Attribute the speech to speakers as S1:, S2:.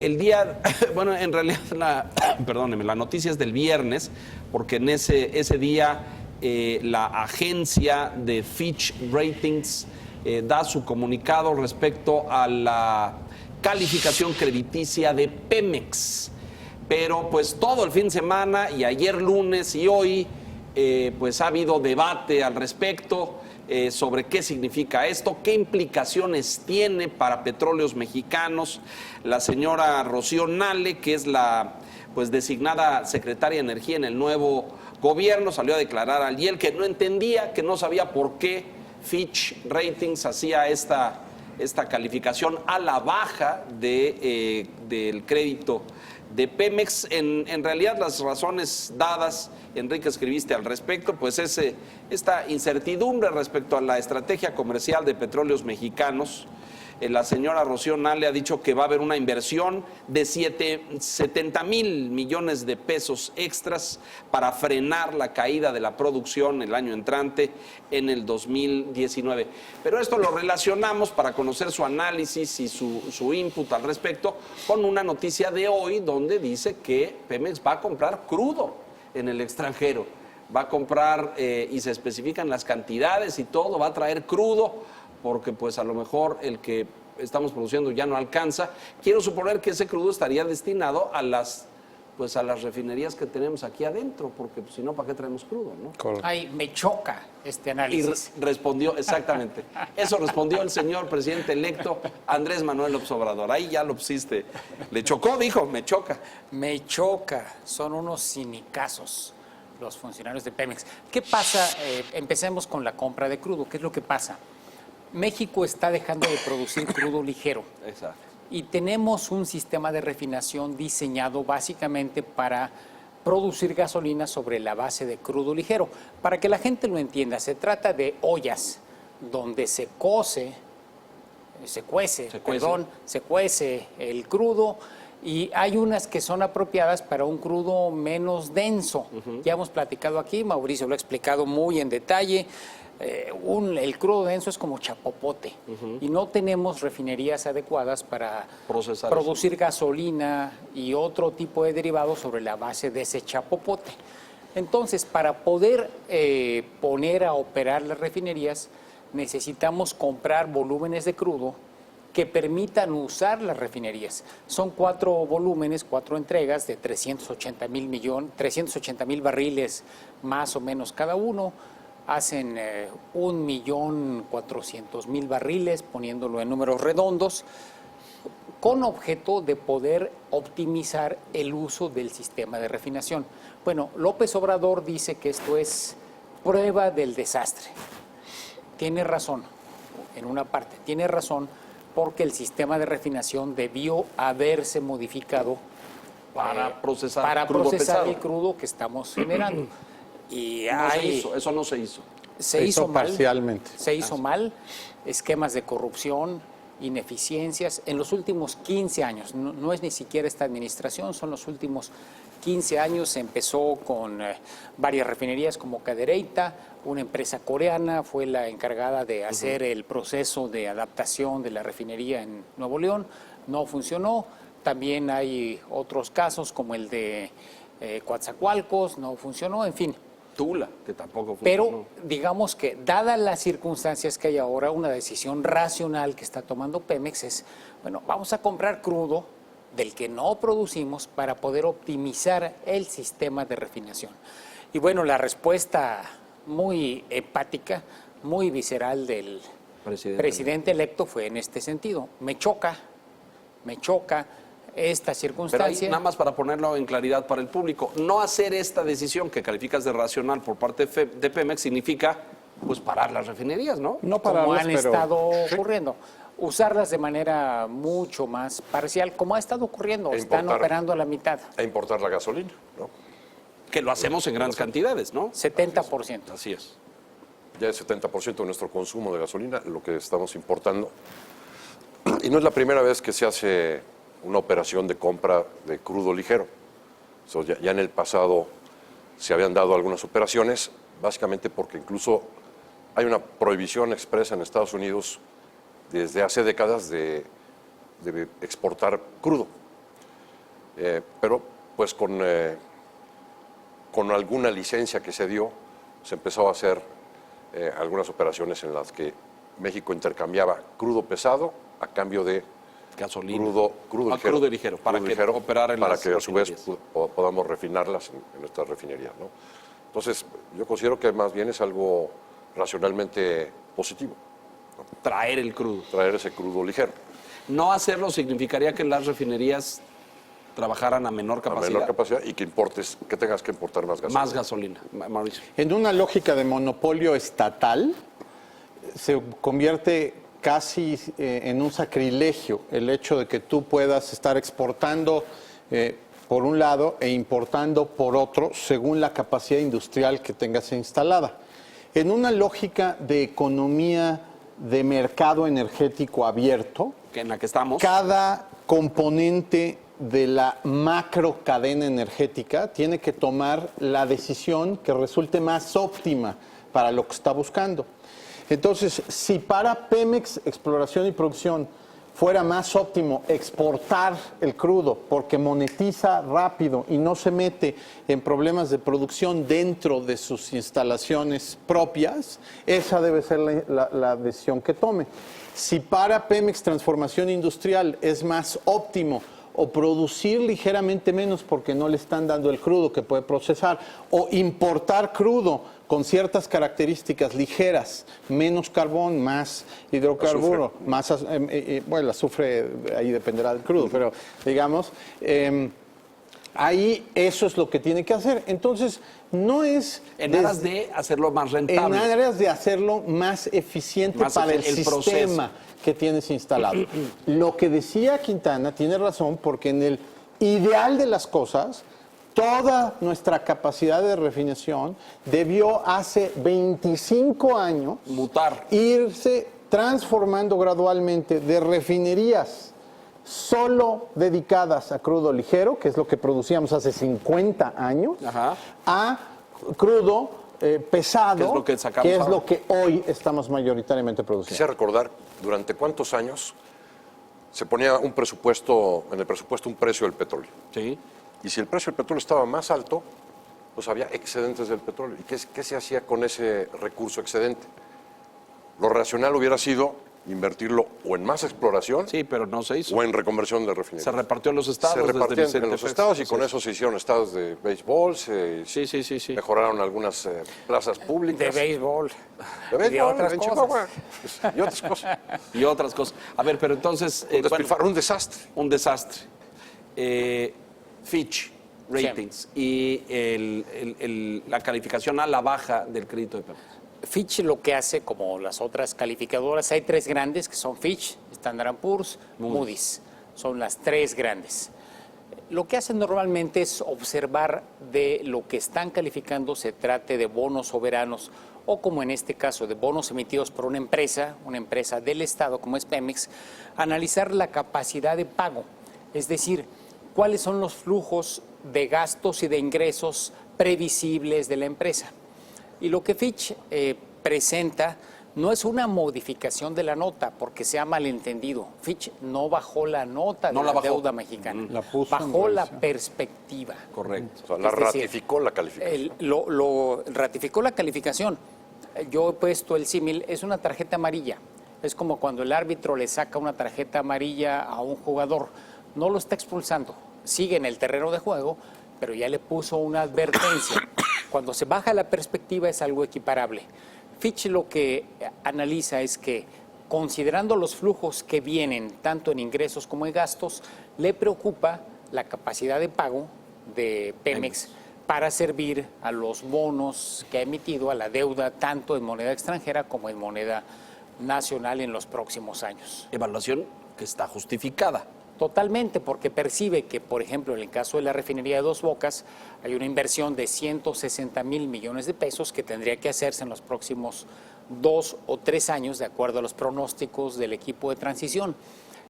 S1: El día, bueno, en realidad perdóneme, la noticia es del viernes, porque en ese día la agencia de Fitch Ratings da su comunicado respecto a la calificación crediticia de Pemex. Pero pues todo el fin de semana y ayer lunes y hoy pues ha habido debate al respecto. Sobre qué significa esto, qué implicaciones tiene para Petróleos Mexicanos. La señora Rocío Nale, que es la pues designada secretaria de Energía en el nuevo gobierno, salió a declarar ayer que no entendía, que no sabía por qué Fitch Ratings hacía esta calificación a la baja del crédito de Pemex. En realidad las razones dadas, Enrique, escribiste al respecto, pues es esta incertidumbre respecto a la estrategia comercial de Petróleos Mexicanos. La señora Rocío Nale ha dicho que va a haber una inversión de 70,000 millones de pesos extras para frenar la caída de la producción el año entrante, en el 2019. Pero esto lo relacionamos, para conocer su análisis y su input al respecto, con una noticia de hoy donde dice que Pemex va a comprar crudo en el extranjero. Va a comprar, y se especifican las cantidades y todo, va a traer crudo, porque pues a lo mejor el que estamos produciendo ya no alcanza. Quiero suponer que ese crudo estaría destinado a las refinerías que tenemos aquí adentro, porque pues, si no, ¿para qué traemos crudo, no?
S2: Ay, me choca este análisis.
S1: Y respondió, exactamente, eso respondió el señor presidente electo Andrés Manuel López Obrador. Ahí ya lo pusiste. Le chocó, dijo, me choca.
S2: Me choca, son unos cinicazos los funcionarios de Pemex. ¿Qué pasa? Empecemos con la compra de crudo. ¿Qué es lo que pasa? México está dejando de producir crudo ligero.
S1: Exacto.
S2: Y tenemos un sistema de refinación diseñado básicamente para producir gasolina sobre la base de crudo ligero. Para que la gente lo entienda, se trata de ollas donde se cuece el crudo, y hay unas que son apropiadas para un crudo menos denso. Ya hemos platicado aquí, Mauricio lo ha explicado muy en detalle. El crudo denso es como chapopote, y no tenemos refinerías adecuadas para producir gasolina y otro tipo de derivados sobre la base de ese chapopote. Entonces, para poder poner a operar las refinerías, necesitamos comprar volúmenes de crudo que permitan usar las refinerías. Son 4 volúmenes, 4 entregas de 380,000 barriles más o menos cada uno. Hacen 1,400,000 barriles, poniéndolo en números redondos, con objeto de poder optimizar el uso del sistema de refinación. Bueno, López Obrador dice que esto es prueba del desastre. Tiene razón, en una parte, tiene razón, porque el sistema de refinación debió haberse modificado
S1: para procesar
S2: el crudo que estamos generando. Y
S1: eso no se hizo.
S2: Se hizo mal,
S3: parcialmente.
S2: Se hizo mal, esquemas de corrupción, ineficiencias. En los últimos 15 años, no es ni siquiera esta administración, son los últimos 15 años. Se empezó con varias refinerías como Cadereyta, una empresa coreana fue la encargada de hacer el proceso de adaptación de la refinería en Nuevo León, no funcionó. También hay otros casos como el de Coatzacoalcos, no funcionó, en fin.
S1: Tula, que tampoco funcionó.
S2: Pero digamos que, dadas las circunstancias que hay ahora, una decisión racional que está tomando Pemex es, bueno, vamos a comprar crudo del que no producimos para poder optimizar el sistema de refinación. Y bueno, la respuesta muy empática, muy visceral del presidente electo fue en este sentido. Me choca esta circunstancia.
S1: Pero ahí, nada más para ponerlo en claridad para el público, no hacer esta decisión que calificas de racional por parte de Pemex significa pues parar las refinerías, ¿no?
S3: No
S2: como
S3: pararlas,
S2: han estado ocurriendo. Usarlas de manera mucho más parcial, como ha estado ocurriendo. Están operando a la mitad.
S4: E importar la gasolina, ¿no?
S1: Que lo hacemos en grandes cantidades, ¿no?
S2: 70%.
S1: Así es.
S4: Ya es 70% de nuestro consumo de gasolina lo que estamos importando. Y no es la primera vez que se hace una operación de compra de crudo ligero. Ya en el pasado se habían dado algunas operaciones, básicamente porque incluso hay una prohibición expresa en Estados Unidos desde hace décadas de exportar crudo. Pero pues con alguna licencia que se dio, se empezó a hacer algunas operaciones en las que México intercambiaba crudo pesado a cambio de
S1: gasolina.
S4: Crudo
S1: ligero, para que operar en
S4: para
S1: las
S4: que a su vez
S1: refinerías.
S4: podamos refinarlas en nuestras refinerías, ¿no? Entonces, yo considero que más bien es algo racionalmente positivo,
S1: Traer el crudo.
S4: traer ese crudo ligero.
S1: No hacerlo significaría que las refinerías trabajaran a menor
S4: A
S1: capacidad.
S4: menor capacidad y que tengas que importar más gasolina.
S1: Más gasolina. Mauricio.
S3: En una lógica de monopolio estatal, se convierte casi en un sacrilegio el hecho de que tú puedas estar exportando por un lado e importando por otro según la capacidad industrial que tengas instalada. En una lógica de economía de mercado energético abierto,
S1: En la que estamos.
S3: cada componente de la macro cadena energética tiene que tomar la decisión que resulte más óptima para lo que está buscando. Entonces, si para Pemex Exploración y Producción fuera más óptimo exportar el crudo porque monetiza rápido y no se mete en problemas de producción dentro de sus instalaciones propias, esa debe ser la decisión que tome. Si para Pemex Transformación Industrial es más óptimo o producir ligeramente menos porque no le están dando el crudo que puede procesar, o importar crudo con ciertas características ligeras, menos carbón, más hidrocarburo, más bueno, el azufre ahí dependerá del crudo, pero digamos, ahí eso es lo que tiene que hacer. Entonces, no es...
S1: En aras de hacerlo más rentable.
S3: En áreas de hacerlo más eficiente
S1: Más
S3: para el
S1: el proceso.
S3: sistema que tienes instalado. Lo que decía Quintana tiene razón, porque en el ideal de las cosas, toda nuestra capacidad de refinación debió hace 25 años
S1: Mutar.
S3: irse transformando gradualmente de refinerías solo dedicadas a crudo ligero, que es lo que producíamos hace 50 años,
S1: Ajá.
S3: a crudo pesado,
S1: Que es lo que sacamos
S3: que es
S1: ahora.
S3: lo que hoy estamos mayoritariamente produciendo.
S4: Quisiera recordar durante cuántos años se ponía en el presupuesto un precio del petróleo.
S1: Sí.
S4: Y si el precio del petróleo estaba más alto, pues había excedentes del petróleo. ¿Y qué se hacía con ese recurso excedente? Lo racional hubiera sido invertirlo o en más exploración
S1: Sí, pero no se hizo.
S4: o en reconversión de refinerías.
S1: Se repartió en los estados.
S4: Se
S1: desde
S4: repartían
S1: Vicente
S4: en los
S1: Fox.
S4: estados y con
S1: Sí.
S4: eso se hicieron estados de béisbol,
S1: Sí.
S4: mejoraron algunas plazas
S2: De
S4: públicas.
S2: béisbol.
S4: De béisbol,
S2: y de otras
S4: en
S2: cosas.
S4: Chihuahua. Y otras cosas.
S1: Y otras cosas. A ver, pero entonces...
S4: Un despilfarro, un desastre.
S1: un desastre. Fitch Ratings y la calificación a la baja del crédito de Pemex.
S2: Fitch lo que hace, como las otras calificadoras, hay tres grandes que son Fitch, Standard & Poor's, Moody's. Son las tres grandes. Lo que hacen normalmente es observar de lo que están calificando, se trate de bonos soberanos o, como en este caso, de bonos emitidos por una empresa del Estado como es Pemex, analizar la capacidad de pago, es decir, cuáles son los flujos de gastos y de ingresos previsibles de la empresa. Y lo que Fitch presenta no es una modificación de la nota, porque se ha malentendido. Fitch no bajó la nota
S1: No
S2: de
S1: la
S2: la
S1: bajó.
S2: deuda mexicana,
S3: La puso en
S2: bajó la
S3: revisión.
S2: perspectiva.
S1: Correcto.
S4: O sea, la
S2: Es decir,
S4: ratificó la calificación.
S2: Lo ratificó la calificación. Yo he puesto el símil, es una tarjeta amarilla. Es como cuando el árbitro le saca una tarjeta amarilla a un jugador. No lo está expulsando, sigue en el terreno de juego, pero ya le puso una advertencia. Cuando se baja la perspectiva es algo equiparable. Fitch lo que analiza es que, considerando los flujos que vienen tanto en ingresos como en gastos, le preocupa la capacidad de pago de Pemex para servir a los bonos que ha emitido, a la deuda tanto en moneda extranjera como en moneda nacional en los próximos años.
S1: Evaluación que está justificada.
S2: Totalmente, porque percibe que, por ejemplo, en el caso de la refinería de Dos Bocas, hay una inversión de 160,000 millones de pesos que tendría que hacerse en los próximos 2 o 3 años, de acuerdo a los pronósticos del equipo de transición.